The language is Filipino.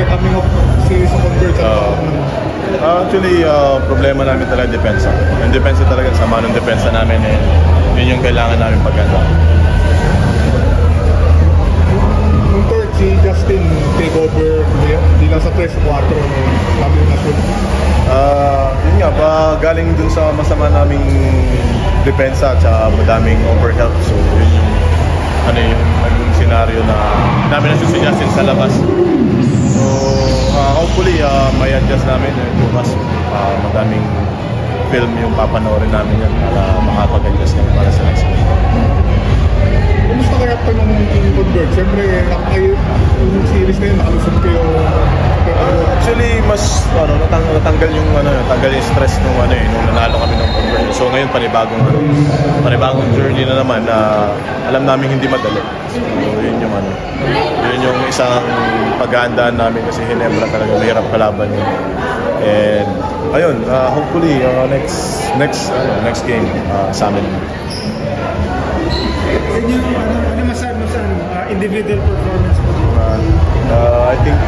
coming up series sa Converge. Actually, problema namin talaga depensa. Yung depensa talaga, sama ng depensa namin, yun yung kailangan namin paganda. Nung third, si Justin take over, hindi lang sa 3-4, kami na shoot. Yun nga, galing dun sa masama naming depensa at madaming overhelp. So, yun yung naging scenario na namin na si Justin sa labas. So, hopefully, may adjust namin bukas. Madaming film yung papanoorin namin yan para makapag-adjust kami para sa next game. Kumusta kaya pa nung Converge? Siyempre, yung series na yun, nakalusot kayo. Actually, mas natanggal yung stress nung nanalo kami ng Converge. So ngayon panibagong journey na naman na alam namin hindi madali. So yun yung isang paghahandaan namin kasi Ginebra talaga mahirap kalaban yun. And ayun, hopefully next game sa amin. Ano masabi mo sa individual performance mo? I think